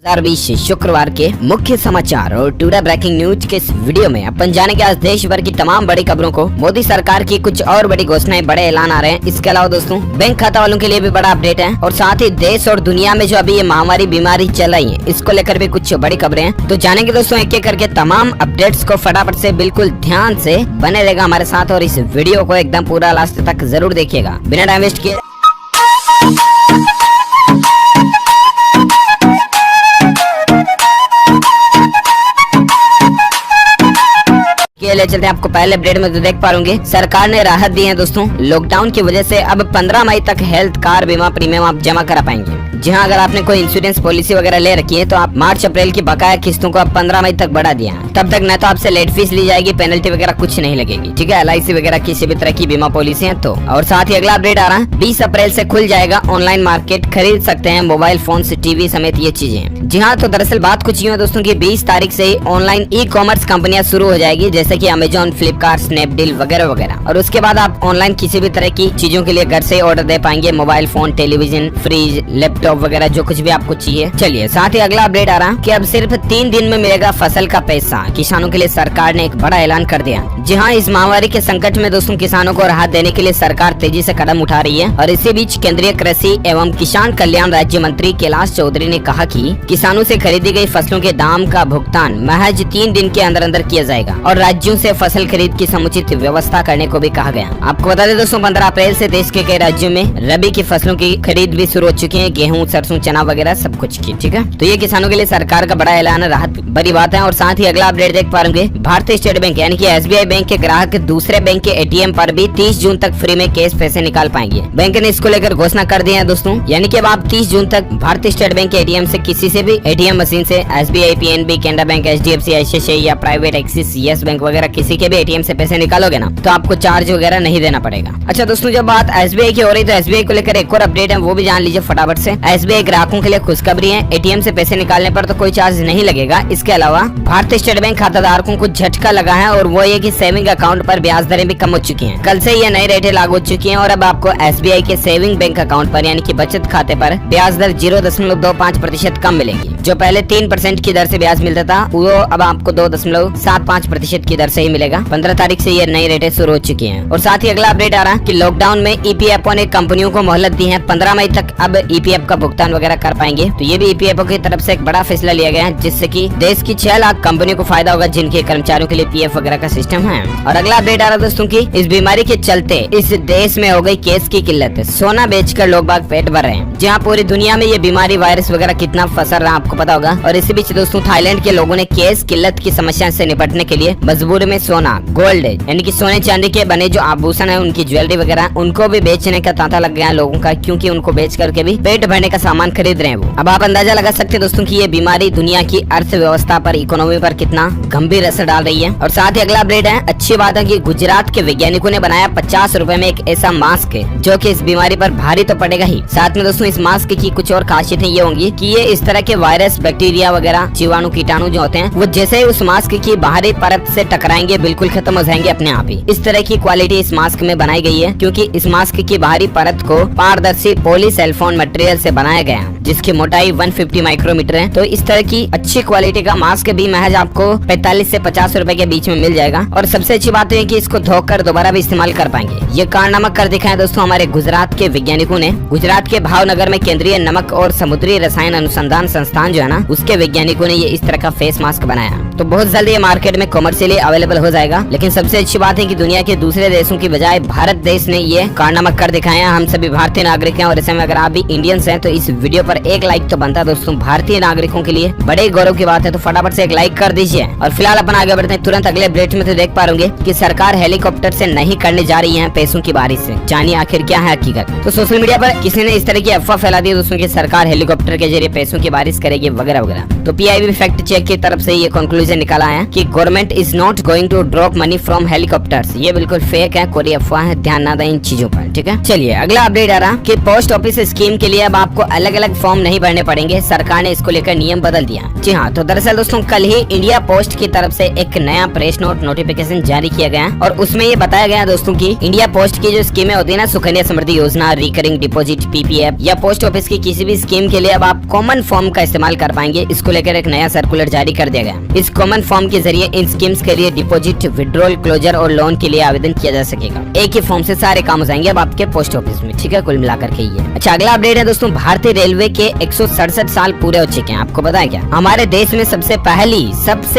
2020 शुक्रवार के मुख्य समाचार और टुडे ब्रेकिंग न्यूज के इस वीडियो में अपन जानेंगे आज देश भर की तमाम बड़ी खबरों को। मोदी सरकार की कुछ और बड़ी घोषणाएं, बड़े ऐलान आ रहे हैं। इसके अलावा दोस्तों बैंक खाता वालों के लिए भी बड़ा अपडेट है और साथ ही देश और दुनिया में जो अभी ये महामारी बीमारी चल रही है इसको लेकर भी कुछ बड़ी खबरें हैं। तो जानेंगे दोस्तों एक एक करके तमाम अपडेट्स को फटाफट से बिल्कुल ध्यान से बने रहेगा हमारे साथ और इस वीडियो को एकदम पूरा लास्ट तक जरूर देखिएगा बिना टाइम वेस्ट किए। ले चलते हैं आपको पहले अपडेट में तो देख पाओगे सरकार ने राहत दी है दोस्तों। लॉकडाउन की वजह से अब 15 मई तक हेल्थ कार बीमा प्रीमियम आप जमा करा पाएंगे। जी हाँ, अगर आपने कोई इंश्योरेंस पॉलिसी वगैरह ले रखी है तो आप मार्च अप्रैल की बकाया किस्तों को अब 15 मई तक बढ़ा दिया है। तब तक न तो आपसे लेट फीस ली जाएगी, पेनल्टी वगैरह कुछ नहीं लगेगी। ठीक है, LIC वगैरह किसी भी तरह की बीमा पॉलिसी है तो। और साथ ही अगला अपडेट आ रहा है 20 अप्रैल से खुल जाएगा ऑनलाइन मार्केट, खरीद सकते हैं मोबाइल फोन, टीवी समेत ये चीजें। जी हाँ, तो दरअसल बात कुछ यूँ है दोस्तों की 20 तारीख से ही ऑनलाइन ई-कॉमर्स कंपनियां शुरू हो जाएगी, जैसे की अमेजोन, फ्लिपकार्ट, स्नैपडील वगैरह वगैरह। और उसके बाद आप ऑनलाइन किसी भी तरह की चीजों के लिए घर से ऑर्डर दे पाएंगे, mobile phone, television, fridge, laptop वगैरह जो कुछ भी आपको चाहिए। चलिए साथ ही अगला अपडेट आ रहा कि अब सिर्फ 3 दिन में मिलेगा फसल का पैसा। किसानों के लिए सरकार ने एक बड़ा ऐलान कर दिया। जी हाँ, इस महामारी के संकट में दोस्तों किसानों को राहत देने के लिए सरकार तेजी से कदम उठा रही है। और इसी बीच केंद्रीय कृषि एवं किसान कल्याण राज्य मंत्री कैलाश चौधरी ने कहा कि किसानों से खरीदी गई फसलों के दाम का भुगतान महज 3 दिन के अंदर अंदर किया जाएगा और राज्यों से फसल खरीद की समुचित व्यवस्था करने को भी कहा गया। आपको बता दें दोस्तों 15 अप्रैल से देश के कई राज्यों में रबी की फसलों की खरीद भी शुरू हो चुकी है, गेहूं, सरसों, चना वगैरह सब कुछ की। ठीक है, तो ये किसानों के लिए सरकार का बड़ा ऐलान है, राहत बड़ी बात है। और साथ ही अगला अपडेट देख पाएंगे भारतीय स्टेट बैंक यानी कि SBI बैंक के ग्राहक दूसरे बैंक के ATM पर भी 30 जून तक फ्री में कैश पैसे निकाल पाएंगे। बैंक ने इसको लेकर घोषणा कर दी है दोस्तों, यानी कि अब आप 30 जून तक भारतीय स्टेट बैंक के ATM से किसी से भी ATM मशीन से SBI, PNB, Canara bank, HDFC, ICICI या प्राइवेट एक्सिस, येस बैंक वगैरह किसी के भी ATM से पैसे निकालोगे ना तो आपको चार्ज वगैरह नहीं देना पड़ेगा। अच्छा दोस्तों, जब बात SBI की हो रही तो SBI को लेकर एक और अपडेट है, वो भी जान लीजिए फटाफट से। SBI ग्राहकों के लिए खुशखबरी है, ATM से पैसे निकालने पर तो कोई चार्ज नहीं लगेगा। इसके अलावा भारतीय स्टेट बैंक खाताधारकों को झटका लगा है और वो ये कि सेविंग अकाउंट पर ब्याज दरें भी कम हो चुकी हैं। कल से ये नई रेटें लागू हो चुकी हैं और अब आपको SBI के सेविंग बैंक अकाउंट पर यानी कि बचत खाते पर ब्याज दर 0.25% कम मिलेगी। जो पहले 3% की दर से ब्याज मिलता था वो अब आपको 2.75% की दर से ही मिलेगा। 15 तारीख से ये नई रेटें शुरू हो चुकी हैं। और साथ ही अगला अपडेट आ रहा है कि लॉकडाउन में EPFO ने कंपनियों को मोहलत दी है, 15 मई तक अब EPF का भुगतान वगैरह कर पाएंगे। तो ये भी EPFO की तरफ से एक बड़ा फैसला लिया गया है, जिससे कि देश की 6 लाख कंपनियों को फायदा होगा जिनके कर्मचारियों के लिए PF वगैरह का सिस्टम है। और अगला अपडेट आ रहा है दोस्तों की इस बीमारी के चलते इस देश में हो गई केस की किल्लत, सोना बेचकर लोग बाग पेट भर रहे हैं। जहाँ पूरी दुनिया में ये बीमारी वायरस वगैरह कितना फैल रहा है आपको पता होगा। और इसी बीच दोस्तों थाईलैंड के लोगों ने केस किल्लत की समस्या से निपटने के लिए मजबूरी में सोना, गोल्ड यानी कि सोने चांदी के बने जो आभूषण है, उनकी ज्वेलरी वगैरह उनको भी बेचने का तांता लग गया है लोगों का, क्योंकि उनको बेच करके भी पेट भरने का सामान खरीद रहे हैं वो। अब आप अंदाजा लगा सकते हैं दोस्तों कि ये बीमारी दुनिया की अर्थव्यवस्था पर, इकोनॉमी पर कितना गंभीर असर डाल रही है। और साथ ही अगला अपडेट है, अच्छी बात है कि गुजरात के वैज्ञानिकों ने बनाया 50 रुपए में एक ऐसा मास्क है जो कि इस बीमारी पर भारी तो पड़ेगा ही। साथ में दोस्तों इस मास्क की कुछ और खासियतें ये होंगी कि ये इस तरह के वायरस, बैक्टीरिया वगैरह, जीवाणु, कीटाणु जो होते हैं वो जैसे ही उस मास्क की बाहरी परत से टकराएंगे बिल्कुल खत्म हो जाएंगे अपने आप ही। इस तरह की क्वालिटी इस मास्क में बनाई गई है, क्योंकि इस मास्क की बाहरी परत को पारदर्शी पॉलीसेल्फोन मटेरियल से बनाया गया है जिसकी मोटाई 150 माइक्रोमीटर है। तो इस तरह की अच्छी क्वालिटी का मास्क भी महज आपको 45 से 50 रुपए के बीच में मिल जाएगा। और सबसे अच्छी बात है कि इसको धोकर दोबारा भी इस्तेमाल कर पाएंगे। ये कारनामा कर दिखाया दोस्तों हमारे गुजरात के वैज्ञानिकों ने। गुजरात के भावनगर में केंद्रीय नमक और समुद्री रसायन अनुसंधान संस्थान जो है ना, उसके वैज्ञानिकों ने ये इस तरह का फेस मास्क बनाया। तो बहुत जल्दी ये मार्केट में कमर्शियली अवेलेबल हो जाएगा। लेकिन सबसे अच्छी बात है कि दुनिया के दूसरे देशों की बजाय भारत देश ने ये कारनामा कर दिखाया है। हम सभी भारतीय नागरिक हैं और ऐसे में अगर आप भी इंडियंस हैं तो इस वीडियो पर एक लाइक तो बनता है दोस्तों। भारतीय नागरिकों के लिए बड़े गौरव की बात है, तो फटाफट से एक लाइक कर दीजिए। और फिलहाल अपन आगे बढ़ते हैं तुरंत अगले अपडेट में। तो देख पा रहे कि सरकार हेलीकॉप्टर से नहीं करने जा रही है पैसों की बारिश से। जानिए आखिर क्या है हकीकत। तो सोशल मीडिया पर किसी ने इस तरह की अफवाह फैला दी दोस्तों की सरकार हेलीकॉप्टर के जरिए पैसों की बारिश करेगी वगैरह वगैरह। तो PIB फैक्ट चेक की तरफ से ये कंक्लूजन चीजें निकाला है कि government is not going to drop money from helicopters. ये बिल्कुल फेक है, कोई अफवाह है, ध्यान ना दें इन चीजों पर, ठीक है। चलिए अगला अपडेट आ रहा कि पोस्ट ऑफिस स्कीम के लिए अब आपको अलग अलग फॉर्म नहीं भरने पड़ेंगे, सरकार ने इसको लेकर नियम बदल दिया। जी हाँ, तो दरअसल दोस्तों कल ही इंडिया पोस्ट की तरफ से एक नया प्रेस नोट नोटिफिकेशन जारी किया गया है और उसमें ये बताया गया दोस्तों की इंडिया पोस्ट की जो स्कीमें होती है ना, सुकन्या समृद्धि योजना, रिकरिंग डिपॉजिट, पीपीएफ या पोस्ट ऑफिस की किसी भी स्कीम के लिए अब आप कॉमन फॉर्म का इस्तेमाल कर पाएंगे। इसको लेकर एक नया सर्कुलर जारी कर दिया गया। इस कॉमन फॉर्म के जरिए इन स्कीम्स के लिए डिपॉजिट, विड्रॉल, क्लोजर और लोन के लिए आवेदन किया जा सकेगा। एक ही फॉर्म से सारे काम हो जाएंगे अब आपके पोस्ट ऑफिस में, ठीक है, कुल मिलाकर के ये। अच्छा अगला अपडेट है दोस्तों, भारतीय रेलवे के 167 साल पूरे हो चुके हैं। आपको पता है क्या, हमारे देश में सबसे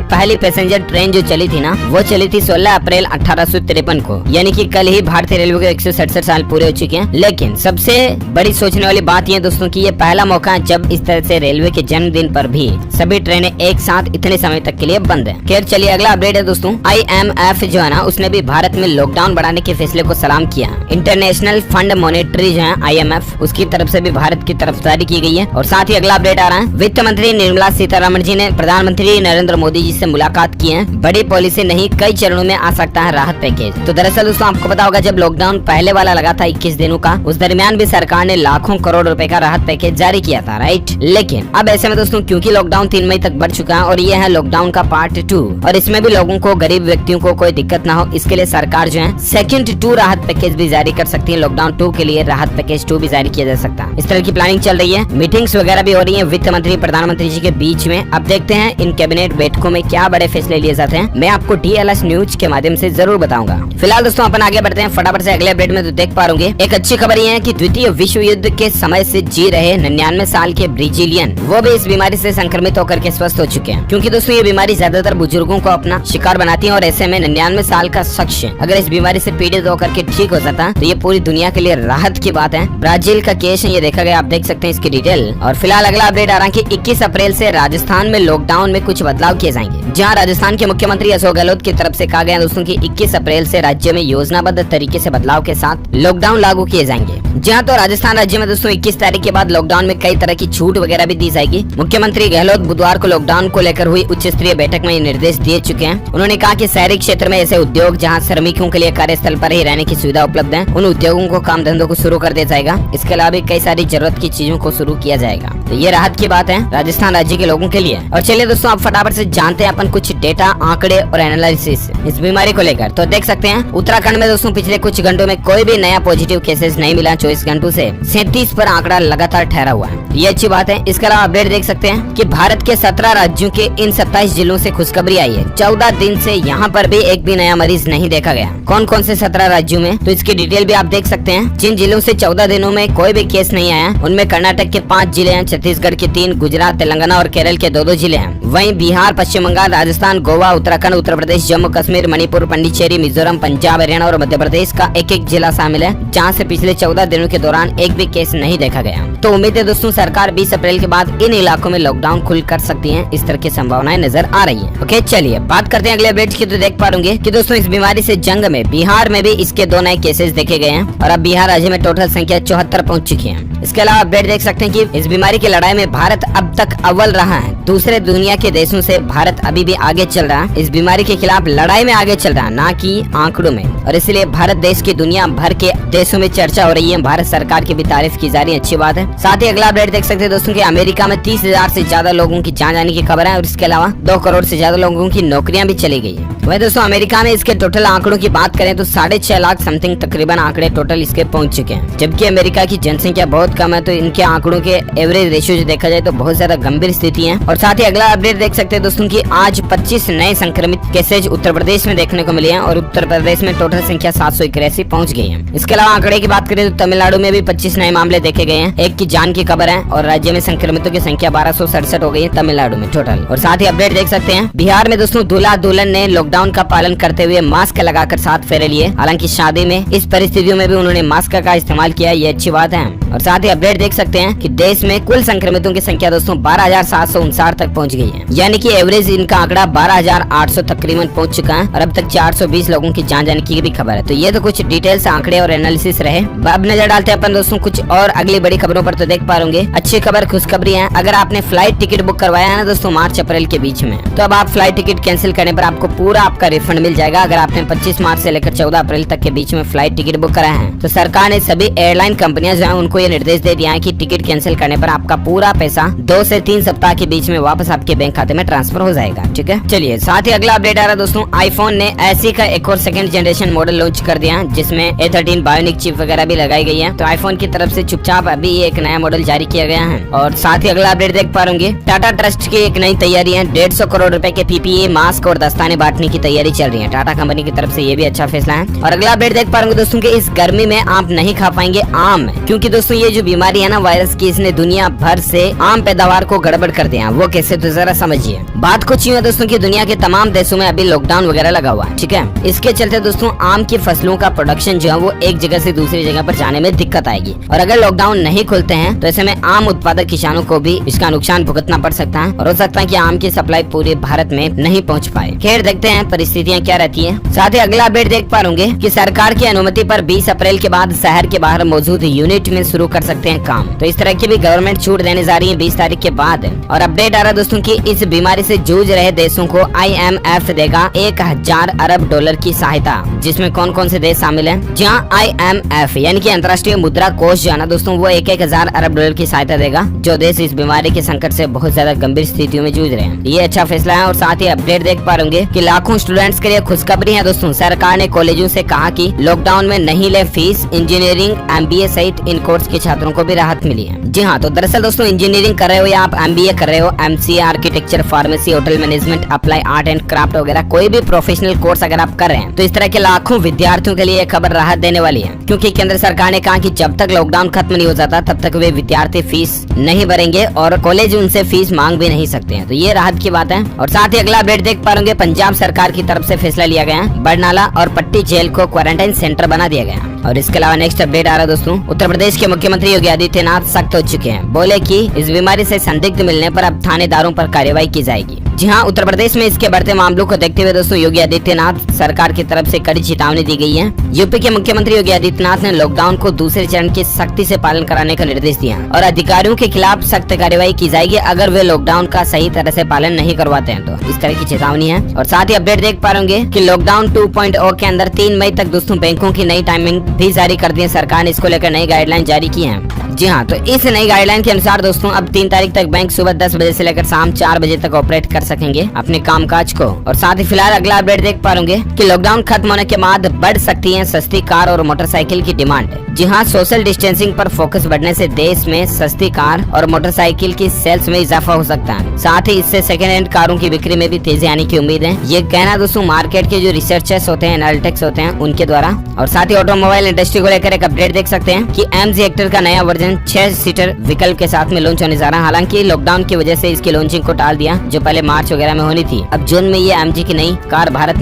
पहली पैसेंजर ट्रेन जो चली थी ना, वो चली थी 16 अप्रैल 1853 को, यानी कि कल ही भारतीय रेलवे के 167 साल पूरे हो चुके हैं। लेकिन सबसे बड़ी सोचने वाली बात ये दोस्तों की ये पहला मौका है जब इस तरह से रेलवे के जन्मदिन पर भी सभी ट्रेनें एक साथ इतने समय तक के लिए बंद है। खैर चलिए अगला अपडेट है दोस्तों, IMF जो है ना, उसने भी भारत में लॉकडाउन बढ़ाने के फैसले को सलाम किया। इंटरनेशनल फंड मॉनेटरी जो है IMF, उसकी तरफ से भी भारत की तरफदारी की गई है। और साथ ही अगला अपडेट आ रहा है, वित्त मंत्री निर्मला सीतारमण जी ने प्रधानमंत्री नरेंद्र मोदी जी से मुलाकात की है। बड़ी पॉलिसी नहीं, कई चरणों में आ सकता है राहत पैकेज। तो दरअसल दोस्तों आपको पता होगा जब लॉकडाउन पहले वाला लगा था 21 दिनों का, उस दरमियान भी सरकार ने लाखों करोड़ रुपए का राहत पैकेज जारी किया था, राइट। लेकिन अब ऐसे में दोस्तों क्योंकि लॉकडाउन 3 मई तक बढ़ चुका है और ये है लॉकडाउन का पार्ट 2 और इसमें भी लोगों को, गरीब व्यक्तियों को कोई दिक्कत ना हो, इसके लिए सरकार जो है सेकंड 2 राहत पैकेज भी जारी कर सकती है। लॉकडाउन 2 के लिए राहत पैकेज 2 भी जारी किया जा सकता है। इस तरह की प्लानिंग चल रही है, मीटिंग्स वगैरह भी हो रही है वित्त मंत्री, प्रधानमंत्री जी के बीच में। अब देखते हैं इन कैबिनेट बैठकों में क्या बड़े फैसले लिए जाते हैं, मैं आपको DLS न्यूज के माध्यम से जरूर बताऊंगा। फिलहाल दोस्तों अपन आगे बढ़ते हैं फटाफट से अगले अपडेट में। तो देख पा रहे एक अच्छी खबर ये है कि द्वितीय विश्व युद्ध के समय से जी रहे 99 साल के ब्राजीलियन, वो भी इस बीमारी से संक्रमित होकर के स्वस्थ हो चुके हैं। क्योंकि दोस्तों ये बीमारी ज्यादातर बुजुर्गों को अपना शिकार बनाती है और ऐसे में 99 साल का शख्स अगर इस बीमारी से पीड़ित होकर के ठीक हो जाता तो ये पूरी दुनिया के लिए राहत की बात है। ब्राजील का केस है, ये देखा गया, आप देख सकते हैं इसकी डिटेल। और फिलहाल अगला अपडेट आ रहा है कि 21 अप्रैल से राजस्थान में लॉकडाउन में कुछ बदलाव किए जाएंगे। जहां राजस्थान के मुख्यमंत्री अशोक गहलोत की तरफ से कहा गया दोस्तों कि 21 अप्रैल से राज्य में योजनाबद्ध तरीके से बदलाव के साथ लॉकडाउन लागू किए जाएंगे। जहां तो राजस्थान राज्य में दोस्तों 21 तारीख के बाद लॉकडाउन में कई तरह की छूट वगैरह भी दी जाएगी। मुख्यमंत्री गहलोत बुधवार को लॉकडाउन को लेकर हुई उच्च स्तरीय बैठक में ये निर्देश दिए चुके हैं। उन्होंने कहा कि शहरी क्षेत्र में ऐसे उद्योग जहां श्रमिकों के लिए कार्यस्थल पर ही रहने की सुविधा उपलब्ध है, उन उद्योगों को, काम धंधों को शुरू कर दिया जाएगा। इसके अलावा भी कई सारी जरूरत की चीजों को शुरू किया जाएगा। तो ये राहत की बात है राजस्थान राज्य के लोगों के लिए। और चलिए दोस्तों आप फटाफट से जानते हैं अपन कुछ डेटा, आंकड़े और एनालिसिस इस बीमारी को लेकर। तो देख सकते हैं उत्तराखंड में दोस्तों पिछले कुछ घंटों में कोई भी नया पॉजिटिव केसेस नहीं मिला। 24 घंटों से 37 पर आंकड़ा लगातार ठहरा हुआ है, ये अच्छी बात है। इसके अलावा अपडेट देख सकते हैं कि भारत के 17 राज्यों के इन 27 जिलों से खुशखबरी आई है। 14 दिन से यहाँ पर भी एक भी नया मरीज नहीं देखा गया। कौन कौन से 17 राज्यों में, तो इसकी डिटेल भी आप देख सकते हैं। जिन जिलों से 14 दिनों में कोई भी केस नहीं आया उनमें कर्नाटक के 5 जिले हैं, छत्तीसगढ़ के 3, गुजरात, तेलंगाना और केरल के 2-2 जिले हैं। वहीं बिहार, पश्चिम बंगाल, राजस्थान, गोवा, उत्तराखंड, उत्तर प्रदेश, जम्मू कश्मीर, मणिपुर, पांडिचेरी, मिजोरम, पंजाब, हरियाणा और मध्य प्रदेश का एक जिला शामिल है जहाँ से पिछले 14 दिनों के दौरान एक भी केस नहीं देखा गया। तो उम्मीद है दोस्तों सरकार 20 अप्रैल के बाद इन इलाकों में लॉकडाउन खुल कर सकती है, इस तरह की संभावनाएं नजर आ रही है। ओके चलिए बात करते हैं अगले अपडेट की। तो देख पा रहे कि दोस्तों इस बीमारी से जंग में बिहार में भी इसके 2 नए केसेस देखे गए हैं और अब बिहार राज्य में टोटल संख्या 74 पहुंच चुकी है। इसके अलावा अपडेट देख सकते हैं कि इस बीमारी की लड़ाई में भारत अब तक अव्वल रहा है। दूसरे दुनिया के देशों से भारत अभी भी आगे चल रहा है, इस बीमारी के खिलाफ लड़ाई में आगे चल रहा है, ना कि आंकड़ों में। और इसलिए भारत देश की दुनिया भर के देशों में चर्चा हो रही है, भारत सरकार की भी तारीफ की जा रही है, अच्छी बात है। साथ ही अगला अपडेट देख सकते हैं दोस्तों कि अमेरिका में 30,000 से ज्यादा लोगों की जान जाने की खबर है और इसके अलावा 2 करोड़ से ज्यादा लोगों की नौकरियां भी चली गई है। वही दोस्तों अमेरिका में इसके टोटल आंकड़ों की बात करें तो 6.5 लाख समथिंग तकरीबन आंकड़े टोटल इसके पहुंच चुके हैं। जबकि अमेरिका की जनसंख्या बहुत कम है, तो इनके आंकड़ों के एवरेज रेशियो जो देखा जाए तो बहुत ज्यादा गंभीर स्थिति है। और साथ ही अगला अपडेट देख सकते हैं दोस्तों कि आज 25 नए संक्रमित केसेज उत्तर प्रदेश में देखने को मिले हैं और उत्तर प्रदेश में टोटल संख्या 781 पहुंच गई है। इसके अलावा आंकड़े की बात करें तो तमिलनाडु में भी 25 नए मामले देखे गए हैं, 1 की जान की खबर है और राज्य में संक्रमितों की संख्या 1267 हो गई है तमिलनाडु में टोटल। और साथ ही अपडेट देख सकते हैं बिहार में दोस्तों दूल्हा दुल्हन ने लॉकडाउन का पालन करते हुए मास्क लगाकर 7 फेरे लिए। हालांकि शादी में इस परिस्थितियों में भी उन्होंने मास्क का इस्तेमाल किया, ये अच्छी बात है। और साथ ही अपडेट देख सकते हैं कि देश में कुल संक्रमितों की संख्या दोस्तों 12,759 तक पहुंच गई है, यानी कि एवरेज इनका आंकड़ा 12,800 तकरीबन पहुंच चुका है और अब तक 420 लोगों की जान जाने की भी खबर है। तो ये तो कुछ डिटेल्स, आंकड़े और एनालिसिस रहे। अब नजर डालते हैं अपन दोस्तों कुछ और अगली बड़ी खबरों पर। तो देख पा रहे अच्छी खबर, खुशखबरी है। अगर आपने फ्लाइट टिकट बुक करवाया है ना दोस्तों मार्च अप्रैल के बीच में। तो अब आप फ्लाइट टिकट कैंसिल करने पर आपको पूरा आपका रिफंड मिल जाएगा। अगर आपने 25 मार्च से लेकर 14 अप्रैल तक के बीच में फ्लाइट टिकट बुक कराया है तो सरकार ने सभी एयरलाइन कंपनियां जो है उनको ये निर्देश दे दिया है कि टिकट कैंसिल करने पर आपका पूरा पैसा 2 से 3 सप्ताह के बीच में वापस आपके बैंक खाते में ट्रांसफर हो जाएगा। ठीक है, चलिए साथ ही अगला अपडेट आ रहा है दोस्तों, आईफोन ने ऐसी का एक और सेकंड जनरेशन मॉडल लॉन्च कर दिया है जिसमें A13 बायोनिक चिप वगैरह भी लगाई गई है। तो आईफोन की तरफ से चुपचाप अभी ये एक नया मॉडल जारी किया गया है। और साथ ही अगला अपडेट देख पा रहे टाटा ट्रस्ट की एक नई तैयारी है। 150 करोड़ रुपए के PPE मास्क और दस्ताने बांटने की तैयारी चल रही है टाटा कंपनी की तरफ से। ये भी अच्छा फैसला है। और अगला अपडेट देख पा रहे दोस्तों कि इस गर्मी में आप नहीं खा पाएंगे आम, क्योंकि दोस्तों ये जो बीमारी है ना वायरस की, इसने दुनिया भर से आम पैदावार को गड़बड़ कर दिया। वो कैसे, तो जरा समझिए। बात कुछ यूँ है दोस्तों की दुनिया के तमाम देशों में अभी लॉकडाउन वगैरह लगा हुआ है। ठीक है, इसके चलते दोस्तों आम की फसलों का प्रोडक्शन जो है वो एक जगह से दूसरी जगह पर जाने में दिक्कत आएगी। और अगर लॉकडाउन नहीं खुलते हैं तो ऐसे में आम उत्पादक किसानों को भी इसका नुकसान भुगतना पड़ सकता है और हो सकता है कि आम की सप्लाई पूरे भारत में नहीं पहुंच पाए। खैर देखते हैं परिस्थितियां क्या रहती हैं। साथ ही अगला अपडेट देख पा रहे कि सरकार की अनुमति पर 20 अप्रैल के बाद शहर के बाहर मौजूद यूनिट में शुरू कर सकते हैं काम। तो इस तरह की भी गवर्नमेंट छूट देने जा रही है 20 तारीख के बाद। और अपडेट आ रहा है दोस्तों की इस बीमारी से जूझ रहे देशों को IMF देगा 1000 अरब डॉलर की सहायता, जिसमें कौन कौन से देश शामिल हैं। जहाँ IMF यानी कि अंतर्राष्ट्रीय मुद्रा कोष जो है ना दोस्तों वो 1000 अरब डॉलर की सहायता देगा जो देश इस बीमारी के संकट से बहुत ज्यादा गंभीर स्थितियों में जूझ रहे हैं। ये अच्छा फैसला है। और साथ ही अपडेट देख पा रहे कि लाखों स्टूडेंट्स के लिए खुशखबरी है दोस्तों। सरकार ने कॉलेजों से कहा कि लॉकडाउन में नहीं ले फीस। इंजीनियरिंग, MBA सहित इन कोर्स के छात्रों को भी राहत मिली है। जी हाँ, तो दरअसल दोस्तों इंजीनियरिंग कर रहे हो या आप MBA कर रहे हो, MCA, architecture, pharmacy, hotel management, apply art and craft वगैरह कोई भी प्रोफेशनल कोर्स अगर आप कर रहे हैं तो इस तरह के लाखों विद्यार्थियों के लिए खबर राहत देने वाली है। क्योंकि केंद्र सरकार ने कहा कि जब तक लॉकडाउन खत्म नहीं हो जाता तब तक वे विद्यार्थी फीस नहीं भरेंगे और कॉलेज उनसे फीस मांग भी नहीं सकते हैं। तो ये राहत की बात है। और साथ ही अगला अपडेट देख पा रहे पंजाब सरकार की तरफ से फैसला लिया गया है, बरनाला और पट्टी जेल को क्वारंटाइन सेंटर बना दिया गया। और इसके अलावा नेक्स्ट अपडेट आ रहा है दोस्तों, उत्तर प्रदेश के मुख्यमंत्री योगी आदित्यनाथ सख्त हो चुके हैं। बोले कि इस बीमारी से संदिग्ध मिलने पर अब थानेदारों पर कार्रवाई की जाएगी। जी हाँ, उत्तर प्रदेश में इसके बढ़ते मामलों को देखते हुए दोस्तों योगी आदित्यनाथ सरकार की तरफ से कड़ी चेतावनी दी गई है। यूपी के मुख्यमंत्री योगी आदित्यनाथ ने लॉकडाउन को दूसरे चरण की सख्ती से पालन कराने का निर्देश दिया और अधिकारियों के खिलाफ सख्त कार्रवाई की जाएगी अगर वे लॉकडाउन का सही तरह से पालन नहीं करवाते हैं। तो इस तरह की चेतावनी है। और साथ ही अपडेट देख पा रहे कि लॉकडाउन 2.0 के अंदर 3 मई तक दोस्तों बैंकों की नई टाइमिंग भी जारी कर दी है। सरकार ने इसको लेकर नई गाइडलाइन जारी की है। जी हाँ, तो इस नई गाइडलाइन के अनुसार दोस्तों अब 3 तारीख तक बैंक सुबह 10 बजे से लेकर शाम 4 बजे तक ऑपरेट कर सकेंगे अपने कामकाज को। और साथ ही फिलहाल अगला अपडेट देख पा रहे कि लॉकडाउन खत्म होने के बाद बढ़ सकती है सस्ती कार और मोटरसाइकिल की डिमांड। जी हाँ, सोशल डिस्टेंसिंग पर फोकस बढ़ने से देश में सस्ती कार और मोटरसाइकिल की सेल्स में इजाफा हो सकता है। साथ ही इससे सेकेंड हैंड कारों की बिक्री में भी तेजी आने की उम्मीद है। ये कहना दोस्तों मार्केट के जो रिसर्चर्स होते हैं, एनालिटिक्स होते हैं, उनके द्वारा। और साथ ही ऑटोमोबाइल इंडस्ट्री को लेकर एक अपडेट देख सकते हैं कि MG हेक्टर का नया वर्जन 6 सीटर विकल्प के साथ में लॉन्च होने जा रहा है। हालांकि लॉकडाउन की वजह से इसकी लॉन्चिंग को टाल दिया जो पहले मार्च वगैरह में होनी थी। अब जून में ये MG की नई कार भारत